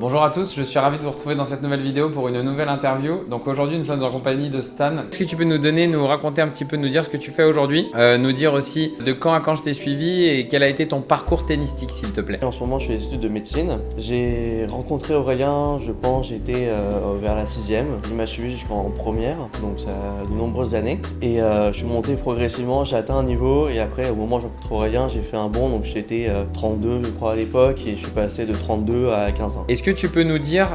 Bonjour à tous, je suis ravi de vous retrouver dans cette nouvelle vidéo pour une nouvelle interview. Donc aujourd'hui nous sommes en compagnie de Stan. Est-ce que tu peux nous raconter un petit peu, nous dire ce que tu fais aujourd'hui, nous dire aussi de quand à quand je t'ai suivi et quel a été ton parcours tennistique s'il te plaît. En ce moment je fais des études de médecine. J'ai rencontré Aurélien, je pense j'étais vers la 6e. Il m'a suivi jusqu'en première, donc ça a de nombreuses années. Et je suis monté progressivement, j'ai atteint un niveau et après au moment où j'ai rencontré Aurélien j'ai fait un bond, donc j'étais 32 je crois à l'époque et je suis passé de 32 à 15 ans. Est-ce que tu peux nous dire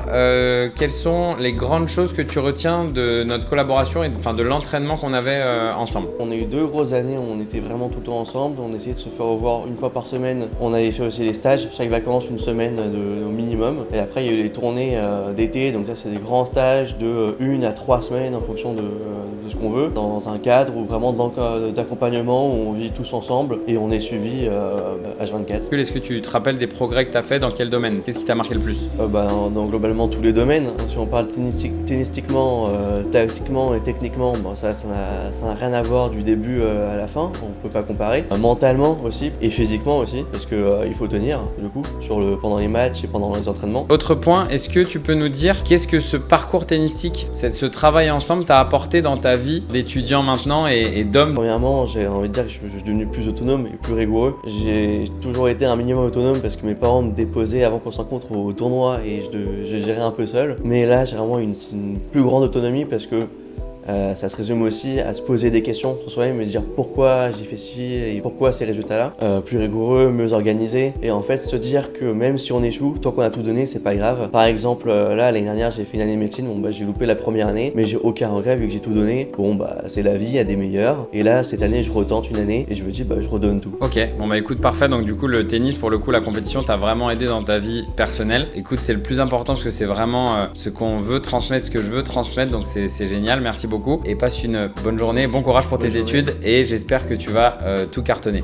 quelles sont les grandes choses que tu retiens de notre collaboration et de l'entraînement qu'on avait ensemble? On a eu 2 grosses années où on était vraiment tout le temps ensemble, on essayait de se faire revoir une fois par semaine. On avait fait aussi les stages, chaque vacances une semaine au minimum. Et après il y a eu les tournées d'été, donc ça c'est des grands stages de 1 à 3 semaines en fonction de ce qu'on veut, dans un cadre où vraiment d'accompagnement où on vit tous ensemble et on est suivi H24. Est-ce que tu te rappelles des progrès que tu as fait dans quel domaine? Qu'est-ce qui t'a marqué le plus? Dans globalement tous les domaines. Si on parle tennistiquement, tactiquement et techniquement, ça n'a rien à voir du début à la fin, on peut pas comparer. Mentalement aussi et physiquement aussi, parce que il faut tenir du coup pendant les matchs et pendant les entraînements. Autre point, est-ce que tu peux nous dire qu'est-ce que ce parcours tennistique, ce travail ensemble t'a apporté dans ta vie d'étudiant maintenant et d'homme? Premièrement, j'ai envie de dire que je suis devenu plus autonome et plus rigoureux. J'ai toujours été un minimum autonome parce que mes parents me déposaient avant qu'on se rencontre au tournoi et je gérais un peu seul. Mais là, j'ai vraiment une plus grande autonomie parce que ça se résume aussi à se poser des questions sur soi-même et se dire pourquoi j'ai fait ci et pourquoi ces résultats-là. Plus rigoureux, mieux organisé et en fait se dire que même si on échoue, tant qu'on a tout donné, c'est pas grave. Par exemple, là l'année dernière j'ai fait une année de médecine, j'ai loupé la première année, mais j'ai aucun regret vu que j'ai tout donné. C'est la vie, il y a des meilleurs. Et là cette année je retente une année et je me dis je redonne tout. Ok, écoute parfait, donc du coup le tennis pour le coup la compétition t'a vraiment aidé dans ta vie personnelle. Écoute, c'est le plus important parce que c'est vraiment ce qu'on veut transmettre, ce que je veux transmettre, donc c'est génial, merci beaucoup et passe une bonne journée, bon courage pour tes études et j'espère que tu vas tout cartonner.